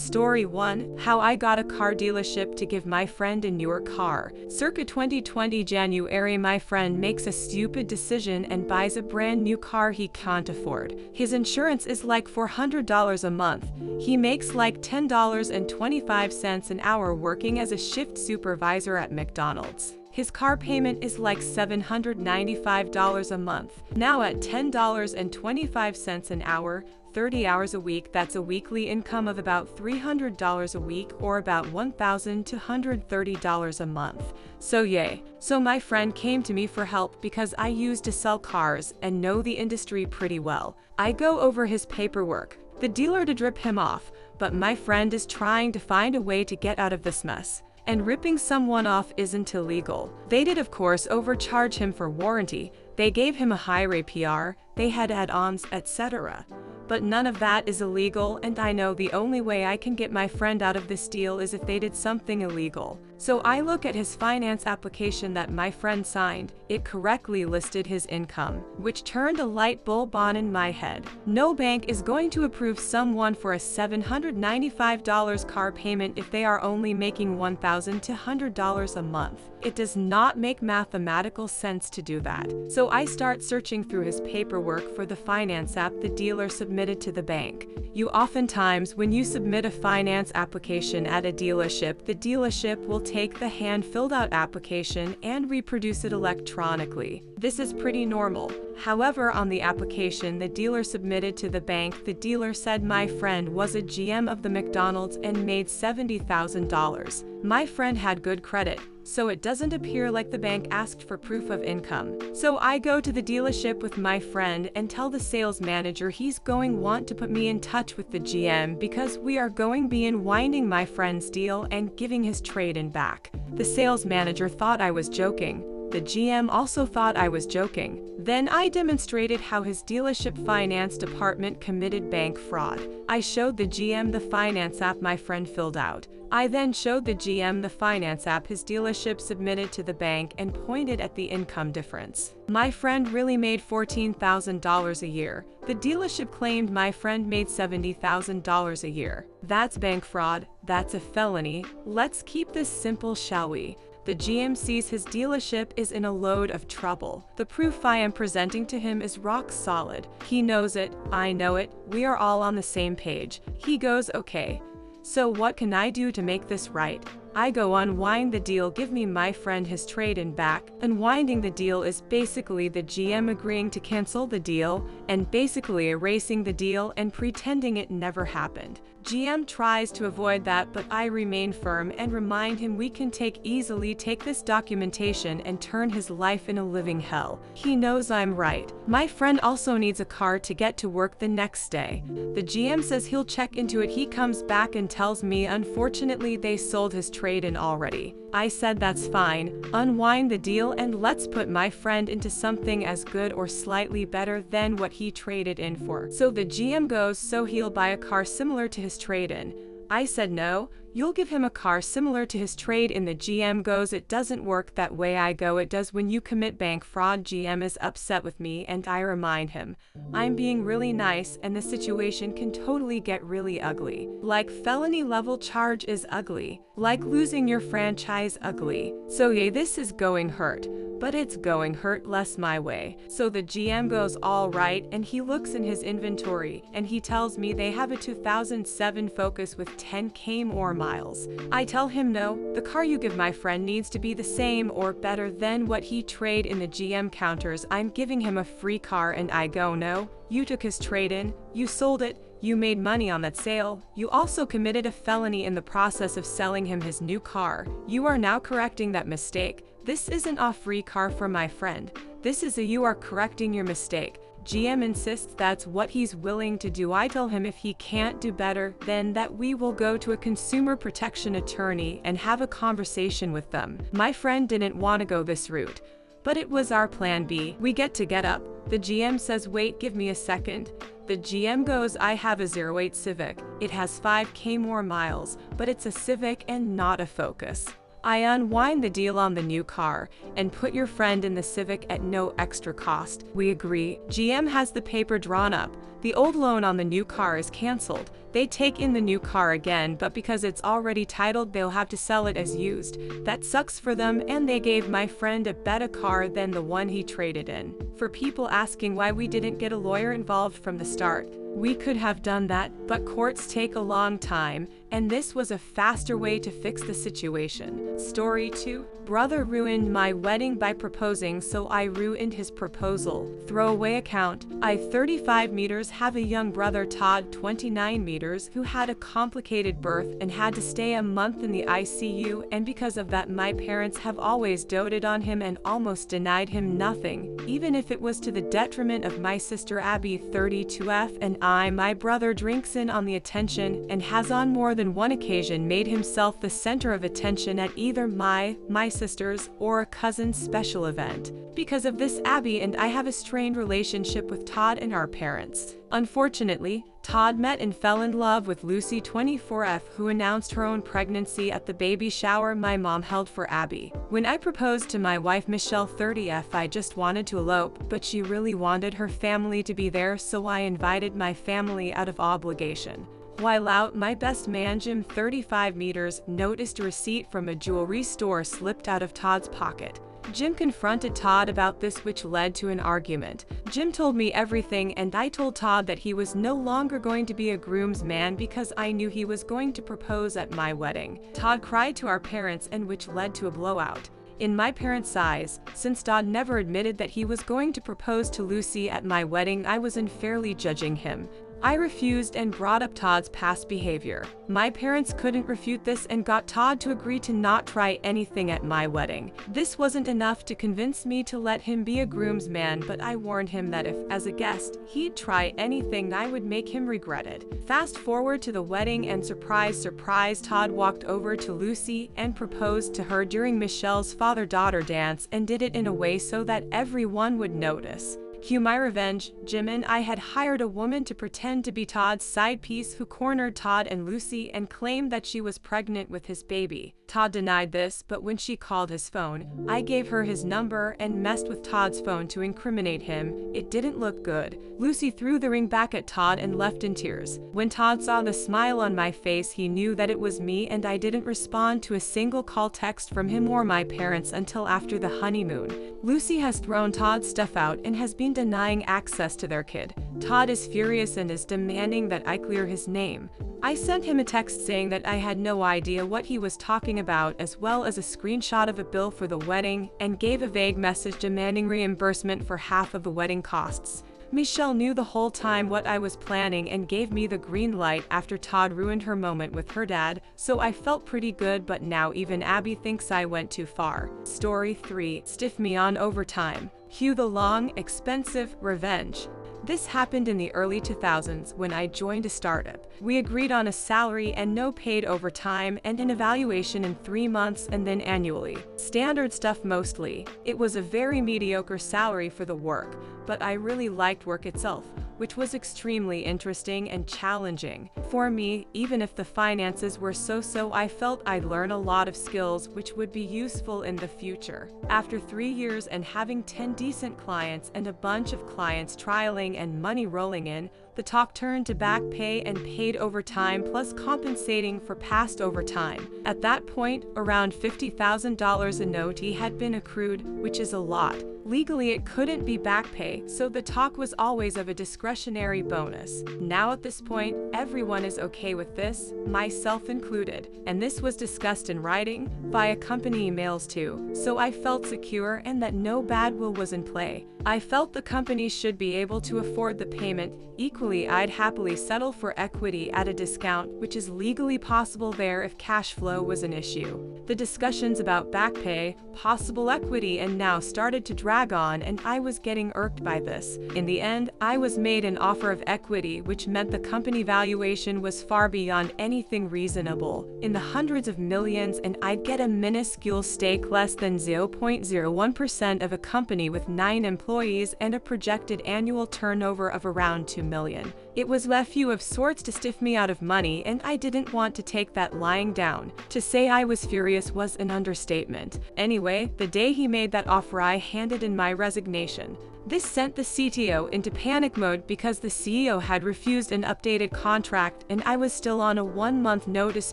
Story 1. How I got a car dealership to give my friend a newer car. Circa 2020 January, my friend makes a stupid decision and buys a brand new car he can't afford. His insurance is like $400 a month. He makes like $10.25 an hour working as a shift supervisor at McDonald's. His car payment is like $795 a month. Now at $10.25 an hour, 30 hours a week, that's a weekly income of about $300 a week or about $1,230 a month. So yay. So my friend came to me for help because I used to sell cars and know the industry pretty well. I go over his paperwork, the dealer to drip him off, but my friend is trying to find a way to get out of this mess. And ripping someone off isn't illegal. They did of course overcharge him for warranty, they gave him a higher APR, they had add-ons, etc. But none of that is illegal, and I know the only way I can get my friend out of this deal is if they did something illegal. So I look at his finance application that my friend signed. It correctly listed his income, which turned a light bulb on in my head. No bank is going to approve someone for a $795 car payment if they are only making $1,200 a month. It does not make mathematical sense to do that. So I start searching through his paperwork for the finance app the dealer submitted to the bank. Oftentimes, when you submit a finance application at a dealership, the dealership will take the hand-filled out application and reproduce it electronically. This is pretty normal. However, on the application the dealer submitted to the bank, the dealer said my friend was a GM of the McDonald's and made $70,000. My friend had good credit, so it doesn't appear like the bank asked for proof of income. So I go to the dealership with my friend and tell the sales manager he's going want to put me in touch with the GM because we are going be unwinding my friend's deal and giving his trade-in back. The sales manager thought I was joking. The GM also thought I was joking. Then I demonstrated how his dealership finance department committed bank fraud. I showed the GM the finance app my friend filled out. I then showed the GM the finance app his dealership submitted to the bank and pointed at the income difference. My friend really made $14,000 a year. The dealership claimed my friend made $70,000 a year. That's bank fraud. That's a felony. Let's keep this simple, shall we? The GM sees his dealership is in a load of trouble. The proof I am presenting to him is rock solid. He knows it, I know it, we are all on the same page. He goes, okay. So what can I do to make this right? I go unwind the deal, give me my friend his trade-in back. Unwinding the deal is basically the GM agreeing to cancel the deal and basically erasing the deal and pretending it never happened. GM tries to avoid that, but I remain firm and remind him we can easily take this documentation and turn his life in a living hell. He knows I'm right. My friend also needs a car to get to work the next day. The GM says he'll check into it. He comes back and tells me unfortunately they sold his trade-in already. I said that's fine, unwind the deal and let's put my friend into something as good or slightly better than what he traded in for. So the GM goes, so he'll buy a car similar to his trade-in. I said no, you'll give him a car similar to his trade-in. The GM goes, it doesn't work that way. I go, it does when you commit bank fraud. GM is upset with me and I remind him I'm being really nice and the situation can totally get really ugly. Like felony level charge is ugly. Like losing your franchise ugly. So yeah, this is going hurt. But it's going hurt less my way. So the GM goes, all right, and he looks in his inventory and he tells me they have a 2007 Focus with 10K more miles. I tell him no, the car you give my friend needs to be the same or better than what he trade in. The GM counters, I'm giving him a free car, and I go, no, you took his trade-in, you sold it, you made money on that sale. You also committed a felony in the process of selling him his new car. You are now correcting that mistake. This isn't a free car for my friend. This is you are correcting your mistake. GM insists that's what he's willing to do. I tell him if he can't do better, then that we will go to a consumer protection attorney and have a conversation with them. My friend didn't want to go this route, but it was our plan B. We get up. The GM says, wait, give me a second. The GM goes, I have a 08 Civic. It has 5K more miles, but it's a Civic and not a Focus. I unwind the deal on the new car and put your friend in the Civic at no extra cost. We agree. GM has the paper drawn up. The old loan on the new car is canceled. They take in the new car again, but because it's already titled, they'll have to sell it as used. That sucks for them, and they gave my friend a better car than the one he traded in. For people asking why we didn't get a lawyer involved from the start, we could have done that, but courts take a long time, and this was a faster way to fix the situation. Story 2. Brother ruined my wedding by proposing, so I ruined his proposal. Throwaway account. I, 35 meters, have a young brother, Todd, 29 meters, who had a complicated birth and had to stay a month in the ICU, and because of that my parents have always doted on him and almost denied him nothing, even if it was to the detriment of my sister Abby, 32F, and my brother drinks in on the attention and has on more than one occasion made himself the center of attention at either my sister's or a cousin's special event. Because of this, Abby and I have a strained relationship with Todd and our parents. Unfortunately, Todd met and fell in love with Lucy, 24F, who announced her own pregnancy at the baby shower my mom held for Abby. When I proposed to my wife Michelle, 30F, I just wanted to elope, but she really wanted her family to be there, so I invited my family out of obligation. While out, my best man Jim, 35 meters, noticed a receipt from a jewelry store slipped out of Todd's pocket. Jim confronted Todd about this, which led to an argument. Jim told me everything, and I told Todd that he was no longer going to be a groomsman because I knew he was going to propose at my wedding. Todd cried to our parents, and which led to a blowout. In my parents' eyes, since Todd never admitted that he was going to propose to Lucy at my wedding, I was unfairly judging him. I refused and brought up Todd's past behavior. My parents couldn't refute this and got Todd to agree to not try anything at my wedding. This wasn't enough to convince me to let him be a groomsman, but I warned him that if, as a guest, he'd try anything, I would make him regret it. Fast forward to the wedding, and surprise, surprise, Todd walked over to Lucy and proposed to her during Michelle's father-daughter dance, and did it in a way so that everyone would notice. Cue my revenge. Jim and I had hired a woman to pretend to be Todd's side piece, who cornered Todd and Lucy and claimed that she was pregnant with his baby. Todd denied this, but when she called his phone, I gave her his number and messed with Todd's phone to incriminate him. It didn't look good. Lucy threw the ring back at Todd and left in tears. When Todd saw the smile on my face, he knew that it was me, and I didn't respond to a single call, text from him or my parents until after the honeymoon. Lucy has thrown Todd's stuff out and has been denying access to their kid. Todd is furious and is demanding that I clear his name. I sent him a text saying that I had no idea what he was talking about, as well as a screenshot of a bill for the wedding, and gave a vague message demanding reimbursement for half of the wedding costs. Michelle knew the whole time what I was planning and gave me the green light after Todd ruined her moment with her dad, so I felt pretty good, but now even Abby thinks I went too far. Story 3. Stiff me on overtime. Cue the long, expensive revenge. This happened in the early 2000s when I joined a startup. We agreed on a salary and no paid overtime, and an evaluation in 3 months and then annually. Standard stuff mostly. It was a very mediocre salary for the work, but I really liked work itself, which was extremely interesting and challenging. For me, even if the finances were so-so, I felt I'd learn a lot of skills which would be useful in the future. After 3 years and having 10 decent clients and a bunch of clients trialing and money rolling in, the talk turned to back pay and paid overtime plus compensating for past overtime. At that point, around $50,000 in OT had been accrued, which is a lot. Legally, it couldn't be back pay, so the talk was always of a discretionary bonus. Now at this point, everyone is okay with this, myself included, and this was discussed in writing, via company emails too, so I felt secure and that no bad will was in play. I felt the company should be able to afford the payment. Equally, I'd happily settle for equity at a discount, which is legally possible there if cash flow was an issue. The discussions about back pay, possible equity, and now started to drag on, and I was getting irked by this. In the end, I was made an offer of equity, which meant the company valuation was far beyond anything reasonable, in the hundreds of millions, and I'd get a minuscule stake, less than 0.01% of a company with 9 employees and a projected annual turnover of around $2 million. It was a few of sorts to stiff me out of money, and I didn't want to take that lying down. To say I was furious furious was an understatement. Anyway, the day he made that offer, I handed in my resignation. This sent the CTO into panic mode because the CEO had refused an updated contract and I was still on a 1-month notice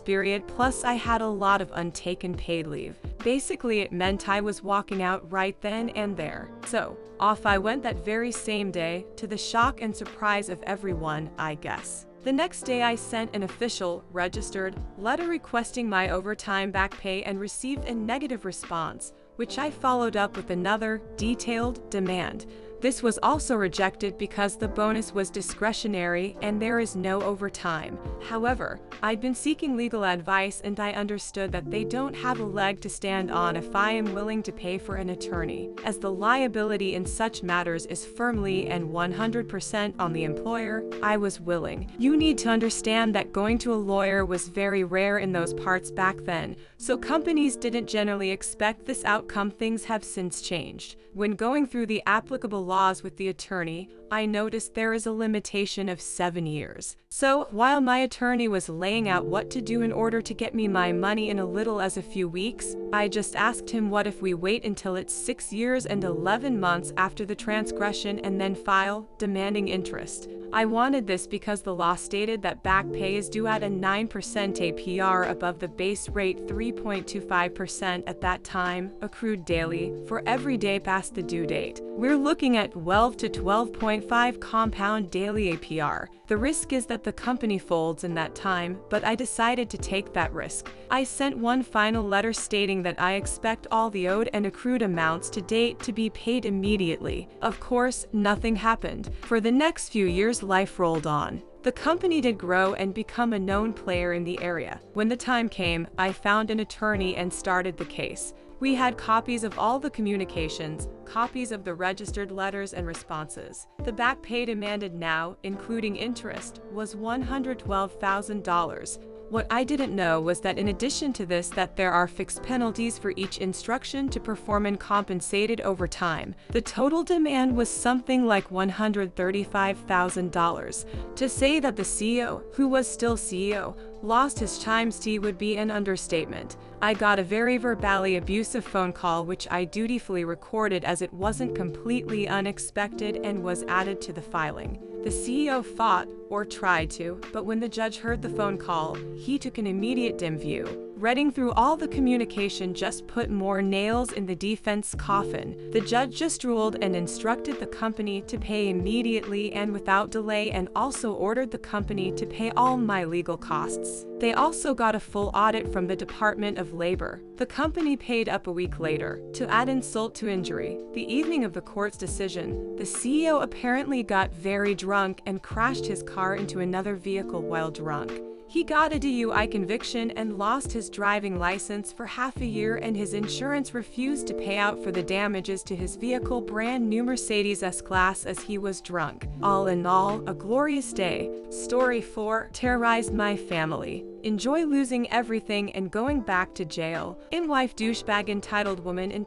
period, plus I had a lot of untaken paid leave. Basically, it meant I was walking out right then and there. So, off I went that very same day, to the shock and surprise of everyone, I guess. The next day I sent an official, registered, letter requesting my overtime back pay and received a negative response, which I followed up with another, detailed demand. This was also rejected because the bonus was discretionary and there is no overtime. However, I'd been seeking legal advice and I understood that they don't have a leg to stand on if I am willing to pay for an attorney, as the liability in such matters is firmly and 100% on the employer. I was willing. You need to understand that going to a lawyer was very rare in those parts back then, so companies didn't generally expect this outcome. Things have since changed. When going through the applicable laws with the attorney, I noticed there is a limitation of 7 years. So, while my attorney was laying out what to do in order to get me my money in a little as a few weeks, I just asked him, what if we wait until it's 6 years and 11 months after the transgression and then file, demanding interest? I wanted this because the law stated that back pay is due at a 9% APR above the base rate 3.25% at that time, accrued daily, for every day past the due date. We're looking at 12 to 12.5 compound daily APR. The risk is that the company folds in that time, but I decided to take that risk. I sent one final letter stating that I expect all the owed and accrued amounts to date to be paid immediately. Of course, nothing happened. For the next few years, life rolled on. The company did grow and become a known player in the area. When the time came, I found an attorney and started the case. We had copies of all the communications, copies of the registered letters and responses. The back pay demanded now, including interest, was $112,000. What I didn't know was that in addition to this, that there are fixed penalties for each instruction to perform and compensated over time. The total demand was something like $135,000. To say that the CEO, who was still CEO, lost his chimes would be an understatement. I got a very verbally abusive phone call which I dutifully recorded as it wasn't completely unexpected and was added to the filing. The CEO fought, or tried to, but when the judge heard the phone call, he took an immediate dim view. Reading through all the communication just put more nails in the defense coffin. The judge just ruled and instructed the company to pay immediately and without delay, and also ordered the company to pay all my legal costs. They also got a full audit from the Department of Labor. The company paid up a week later. To add insult to injury, the evening of the court's decision, the CEO apparently got very drunk and crashed his car into another vehicle while drunk. He got a DUI conviction and lost his driving license for half a year, and his insurance refused to pay out for the damages to his vehicle, brand new Mercedes S-Class, as he was drunk. All in all, a glorious day. Story 4. Terrorized my family. Enjoy losing everything and going back to jail. In wife douchebag entitled woman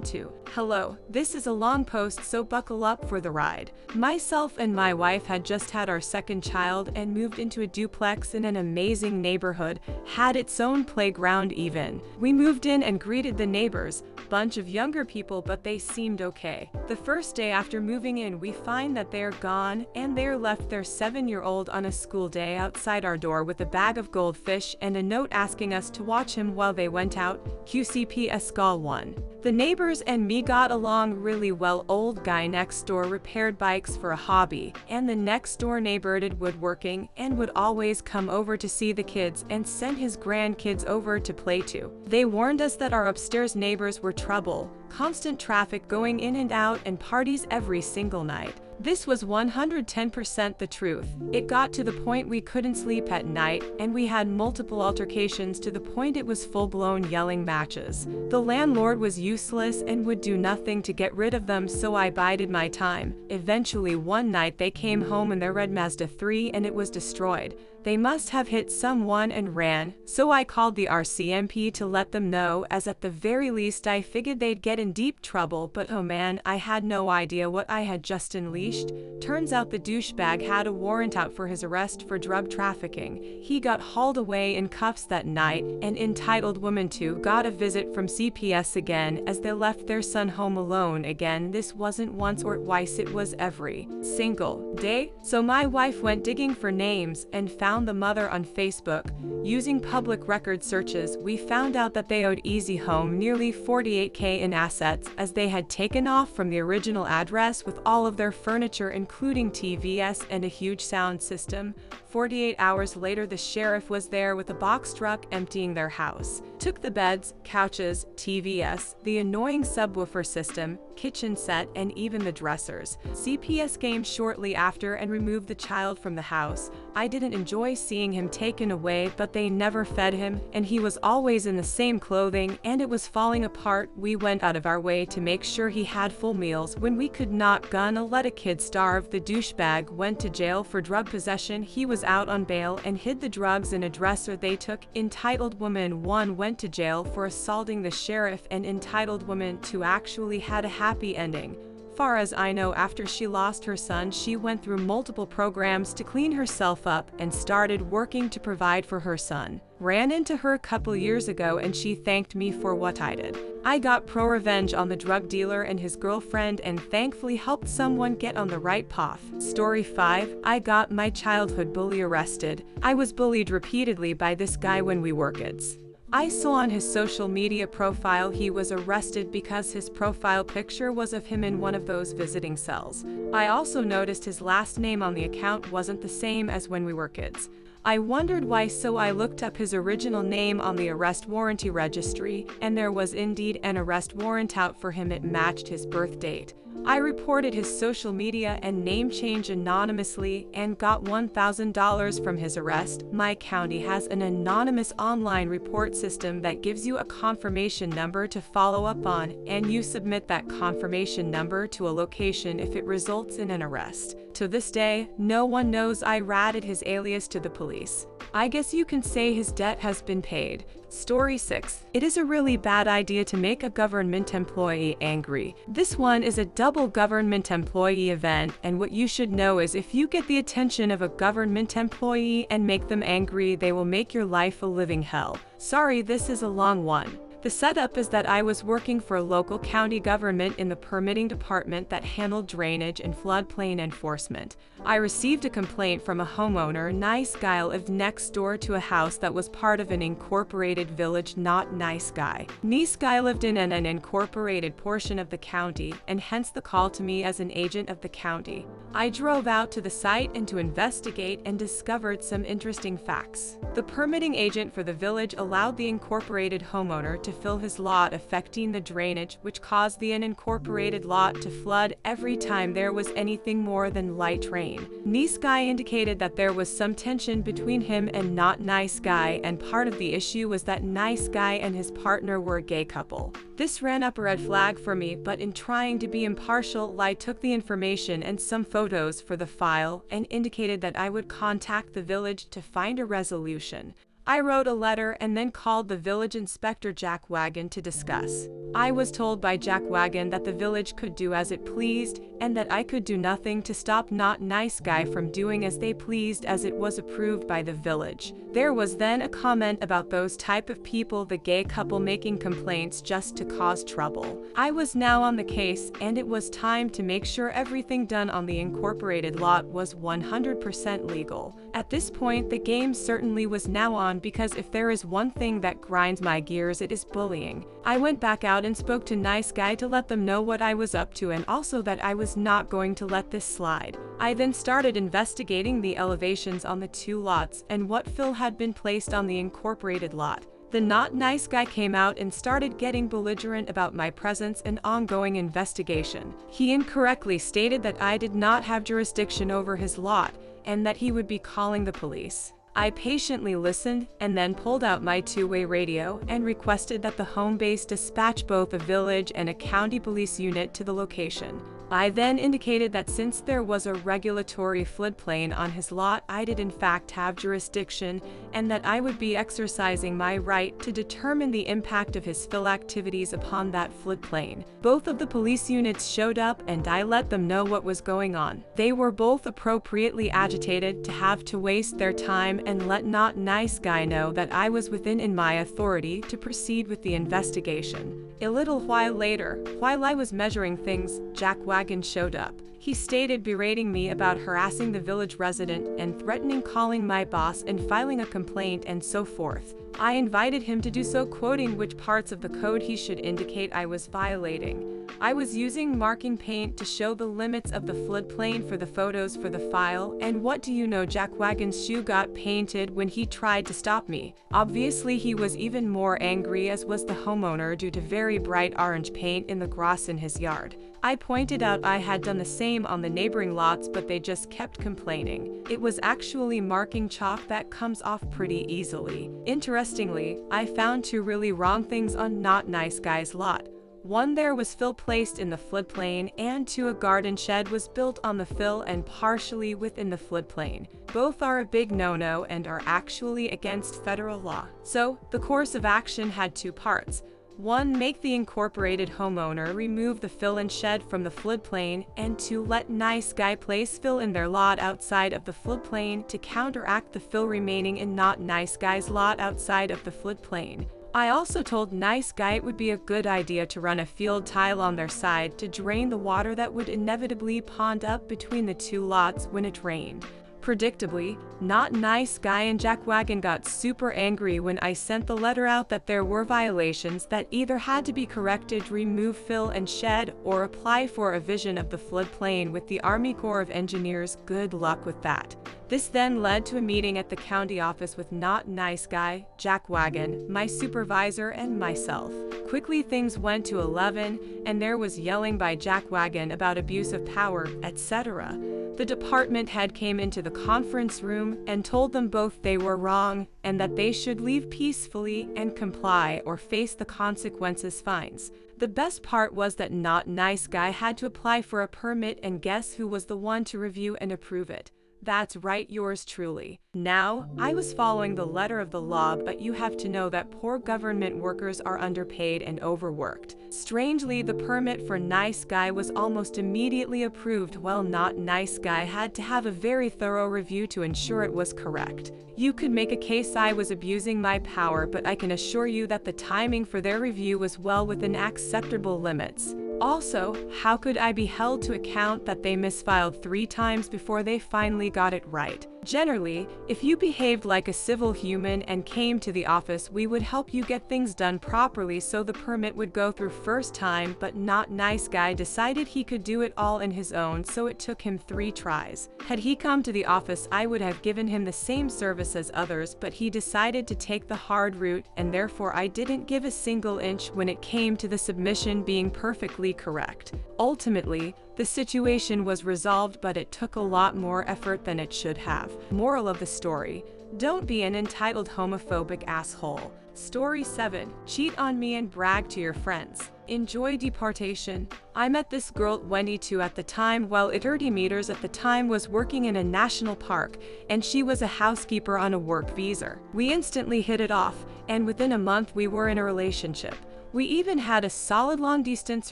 2. Hello, this is a long post, so buckle up for the ride. Myself and my wife had just had our second child and moved into a duplex in an amazing neighborhood, had its own playground even. We moved in and greeted the neighbors, bunch of younger people, but they seemed okay. The first day after moving in, we find that they're gone, and they're left their 7-year-old on a school day outside our door with a bag of goldfish and a note asking us to watch him while they went out. QCP Escal 1. The neighbors and me got along really well. Old guy next door repaired bikes for a hobby, and the next door neighbor did woodworking and would always come over to see the kids and send his grandkids over to play too. They warned us that our upstairs neighbors were trouble, constant traffic going in and out, and parties every single night. This was 110% the truth. It got to the point we couldn't sleep at night, and we had multiple altercations to the point it was full-blown yelling matches. The landlord was useless and would do nothing to get rid of them, so I bided my time. Eventually one night they came home in their red Mazda 3 and it was destroyed. They must have hit someone and ran, so I called the RCMP to let them know, as at the very least I figured they'd get in deep trouble, but oh man, I had no idea what I had just unleashed. Turns out the douchebag had a warrant out for his arrest for drug trafficking. He got hauled away in cuffs that night, and entitled woman 2 got a visit from CPS again as they left their son home alone again. This wasn't once or twice, it was every single day. So my wife went digging for names and found the mother on Facebook. Using public record searches, we found out that they owed Easy Home nearly $48K in assets, as they had taken off from the original address with all of their furniture, including TVs and a huge sound system. 48 hours later, the sheriff was there with a box truck emptying their house. Took the beds, couches, TVs, the annoying subwoofer system, kitchen set, and even the dressers. CPS came shortly after and removed the child from the house. I didn't enjoy seeing him taken away, but they never fed him, and he was always in the same clothing, and it was falling apart. We went out of our way to make sure he had full meals when we could not gonna let a kid starve. The douchebag went to jail for drug possession. He was out on bail and hid the drugs in a dresser they took. Entitled woman 1 went to jail for assaulting the sheriff, and entitled woman 2 actually had a happy ending. Far as I know, after she lost her son, she went through multiple programs to clean herself up and started working to provide for her son. Ran into her a couple years ago and she thanked me for what I did. I got ProRevenge on the drug dealer and his girlfriend and thankfully helped someone get on the right path. Story 5. I got my childhood bully arrested. I was bullied repeatedly by this guy when we were kids. I saw on his social media profile he was arrested because his profile picture was of him in one of those visiting cells. I also noticed his last name on the account wasn't the same as when we were kids. I wondered why, so I looked up his original name on the arrest warrant registry, and there was indeed an arrest warrant out for him. It matched his birth date. I reported his social media and name change anonymously and got $1,000 from his arrest. My county has an anonymous online report system that gives you a confirmation number to follow up on, and you submit that confirmation number to a location if it results in an arrest. To this day, no one knows I ratted his alias to the police. I guess you can say his debt has been paid. Story 6. It is a really bad idea to make a government employee angry. This one is a double government employee event, and what you should know is if you get the attention of a government employee and make them angry, they will make your life a living hell. Sorry, this is a long one. The setup is that I was working for a local county government in the permitting department that handled drainage and floodplain enforcement. I received a complaint from a homeowner. Nice guy lived next door to a house that was part of an incorporated village. Not nice guy. Nice guy lived in an unincorporated portion of the county, and hence the call to me as an agent of the county. I drove out to the site and to investigate and discovered some interesting facts. The permitting agent for the village allowed the incorporated homeowner to fill his lot, affecting the drainage, which caused the unincorporated lot to flood every time there was anything more than light rain. Nice guy indicated that there was some tension between him and not nice guy, and part of the issue was that nice guy and his partner were a gay couple. This ran up a red flag for me, but in trying to be impartial, I took the information and some photos for the file and indicated that I would contact the village to find a resolution. I wrote a letter and then called the village inspector Jack Wagon to discuss. I was told by Jack Wagon that the village could do as it pleased and that I could do nothing to stop not nice guy from doing as they pleased, as it was approved by the village. There was then a comment about those type of people, the gay couple, making complaints just to cause trouble. I was now on the case, and it was time to make sure everything done on the incorporated lot was 100% legal. At this point, the game certainly was now on, because if there is one thing that grinds my gears, it is bullying. I went back out and spoke to nice guy to let them know what I was up to, and also that I was not going to let this slide. I then started investigating the elevations on the two lots and what fill had been placed on the incorporated lot. The not nice guy came out and started getting belligerent about my presence and ongoing investigation. He incorrectly stated that I did not have jurisdiction over his lot and that he would be calling the police. I patiently listened and then pulled out my two-way radio and requested that the home base dispatch both a village and a county police unit to the location. I then indicated that since there was a regulatory floodplain on his lot, I did in fact have jurisdiction, and that I would be exercising my right to determine the impact of his fill activities upon that floodplain. Both of the police units showed up and I let them know what was going on. They were both appropriately agitated to have to waste their time and let Not Nice Guy know that I was within my authority to proceed with the investigation. A little while later, while I was measuring things, Jack Wagon showed up. He stated berating me about harassing the village resident and threatening calling my boss and filing a complaint and so forth. I invited him to do so, quoting which parts of the code he should indicate I was violating. I was using marking paint to show the limits of the floodplain for the photos for the file, and what do you know, Jack Wagon's shoe got painted when he tried to stop me. Obviously he was even more angry, as was the homeowner, due to very bright orange paint in the grass in his yard. I pointed out I had done the same on the neighboring lots, but they just kept complaining. It was actually marking chalk that comes off pretty easily. Interestingly, I found two really wrong things on Not Nice Guy's lot. One, there was fill placed in the floodplain, and two, a garden shed was built on the fill and partially within the floodplain. Both are a big no-no and are actually against federal law. So, the course of action had two parts. One, make the incorporated homeowner remove the fill and shed from the floodplain, and two, let Nice Guy place fill in their lot outside of the floodplain to counteract the fill remaining in Not Nice Guy's lot outside of the floodplain. I also told Nice Guy it would be a good idea to run a field tile on their side to drain the water that would inevitably pond up between the two lots when it rained. Predictably, Not Nice Guy and Jack Wagon got super angry when I sent the letter out that there were violations that either had to be corrected, remove fill and shed, or apply for a vision of the floodplain with the Army Corps of Engineers. Good luck with that. This then led to a meeting at the county office with Not Nice Guy, Jack Wagon, my supervisor, and myself. Quickly things went to 11, and there was yelling by Jack Wagon about abuse of power, etc. The department head came into the conference room and told them both they were wrong and that they should leave peacefully and comply or face the consequences, fines. The best part was that Not Nice Guy had to apply for a permit, and guess who was the one to review and approve it? That's right, yours truly. Now, I was following the letter of the law, but you have to know that poor government workers are underpaid and overworked. Strangely, the permit for Nice Guy was almost immediately approved, while Not Nice Guy had to have a very thorough review to ensure it was correct. You could make a case I was abusing my power, but I can assure you that the timing for their review was well within acceptable limits. Also, how could I be held to account that they misfiled 3 times before they finally got it right? Generally, if you behaved like a civil human and came to the office, we would help you get things done properly so the permit would go through first time, but Not Nice Guy decided he could do it all in his own, so it took him 3 tries. Had he come to the office, I would have given him the same service as others, but he decided to take the hard route, and therefore I didn't give a single inch when it came to the submission being perfectly correct. Ultimately, the situation was resolved, but it took a lot more effort than it should have. Moral of the story: don't be an entitled homophobic asshole. Story 7. Cheat on me and brag to your friends. Enjoy deportation. I met this girl 22 at the time, while at 30 meters at the time was working in a national park, and she was a housekeeper on a work visa. We instantly hit it off, and within a month we were in a relationship. We even had a solid long-distance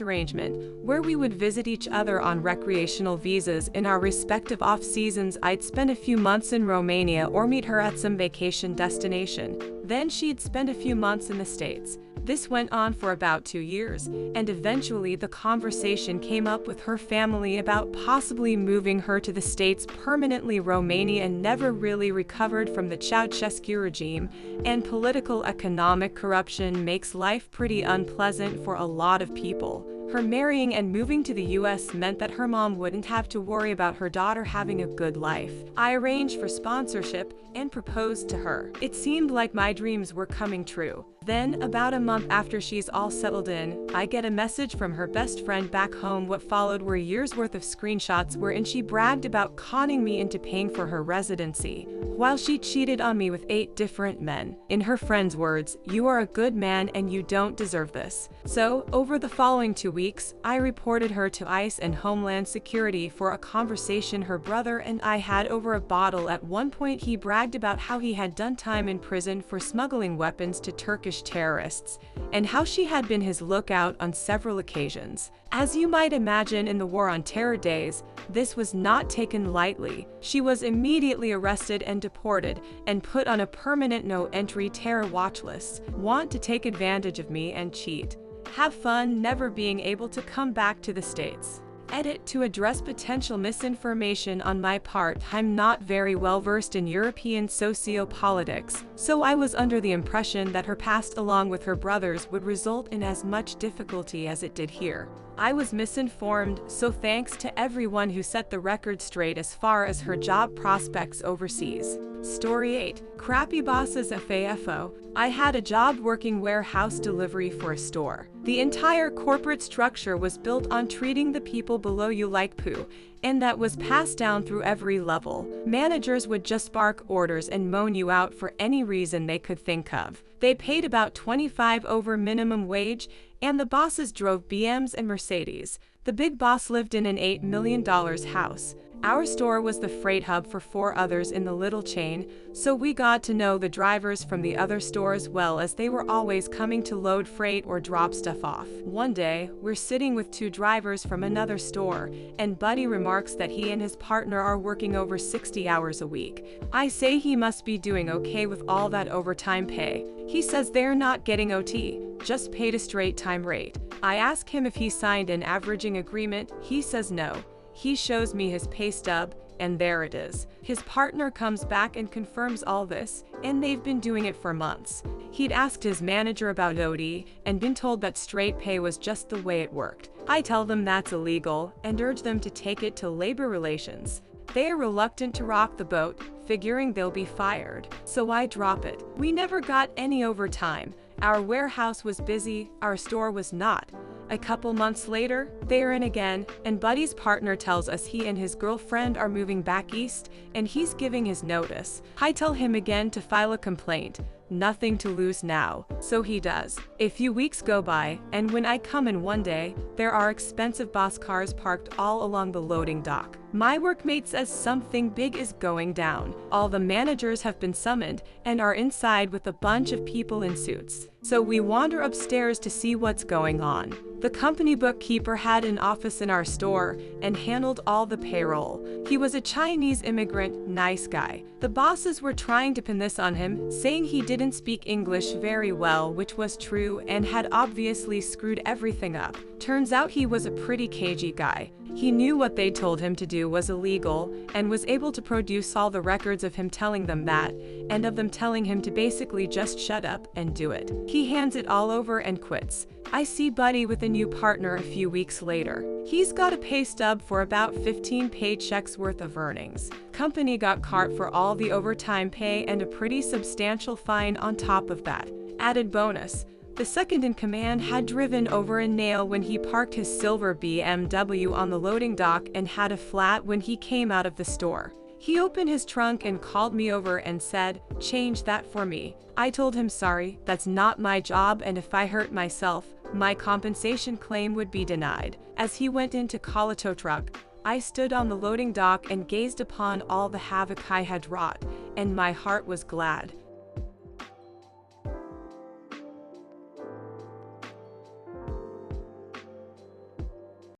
arrangement where we would visit each other on recreational visas in our respective off-seasons. I'd spend a few months in Romania or meet her at some vacation destination. Then she'd spend a few months in the States. This went on for about 2 years, and eventually the conversation came up with her family about possibly moving her to the States permanently. Romania never really recovered from the Ceausescu regime, and political economic corruption makes life pretty unpleasant for a lot of people. Her marrying and moving to the US meant that her mom wouldn't have to worry about her daughter having a good life. I arranged for sponsorship and proposed to her. It seemed like my dreams were coming true. Then, about a month after she's all settled in, I get a message from her best friend back home. What followed were years worth of screenshots wherein she bragged about conning me into paying for her residency, while she cheated on me with 8 different men. In her friend's words, "You are a good man and you don't deserve this." So, over the following 2 weeks, I reported her to ICE and Homeland Security for a conversation her brother and I had over a bottle. At one point he bragged about how he had done time in prison for smuggling weapons to Turkish terrorists, and how she had been his lookout on several occasions. As you might imagine, in the War on Terror days, this was not taken lightly. She was immediately arrested and deported, and put on a permanent no-entry terror watch list. Want to take advantage of me and cheat. Have fun never being able to come back to the States. Edit: to address potential misinformation on my part, I'm not very well versed in European sociopolitics, so I was under the impression that her past along with her brother's would result in as much difficulty as it did here. I was misinformed, so thanks to everyone who set the record straight as far as her job prospects overseas. Story 8. Crappy bosses FAFO. I had a job working warehouse delivery for a store. The entire corporate structure was built on treating the people below you like poo, and that was passed down through every level. Managers would just bark orders and moan you out for any reason they could think of. They paid about 25 over minimum wage, and the bosses drove BMs and Mercedes. The big boss lived in an $8 million house. Our store was the freight hub for 4 others in the little chain, so we got to know the drivers from the other stores well, as they were always coming to load freight or drop stuff off. One day, we're sitting with 2 drivers from another store, and Buddy remarks that he and his partner are working over 60 hours a week. I say he must be doing okay with all that overtime pay. He says they're not getting OT, just paid a straight time rate. I ask him if he signed an averaging agreement. He says no. He shows me his pay stub, and there it is. His partner comes back and confirms all this, and they've been doing it for months. He'd asked his manager about OT and been told that straight pay was just the way it worked. I tell them that's illegal and urge them to take it to labor relations. They are reluctant to rock the boat, figuring they'll be fired. So I drop it. We never got any overtime. Our warehouse was busy, our store was not. A couple months later, they're in again, and Buddy's partner tells us he and his girlfriend are moving back east, and he's giving his notice. I tell him again to file a complaint. Nothing to lose now, so he does. A few weeks go by, and when I come in one day, there are expensive boss cars parked all along the loading dock. My workmate says something big is going down. All the managers have been summoned and are inside with a bunch of people in suits. So we wander upstairs to see what's going on. The company bookkeeper had an office in our store and handled all the payroll. He was a Chinese immigrant, nice guy. The bosses were trying to pin this on him, saying he didn't speak English very well, which was true, and had obviously screwed everything up. Turns out he was a pretty cagey guy. He knew what they told him to do was illegal, and was able to produce all the records of him telling them that, and of them telling him to basically just shut up and do it. He hands it all over and quits. I see Buddy with a new partner a few weeks later. He's got a pay stub for about 15 paychecks worth of earnings. Company got cart for all the overtime pay and a pretty substantial fine on top of that. Added bonus: the second in command had driven over a nail when he parked his silver BMW on the loading dock and had a flat when he came out of the store. He opened his trunk and called me over and said, "Change that for me." I told him sorry, that's not my job, and if I hurt myself, my compensation claim would be denied. As he went in to call a tow truck, I stood on the loading dock and gazed upon all the havoc I had wrought, and my heart was glad.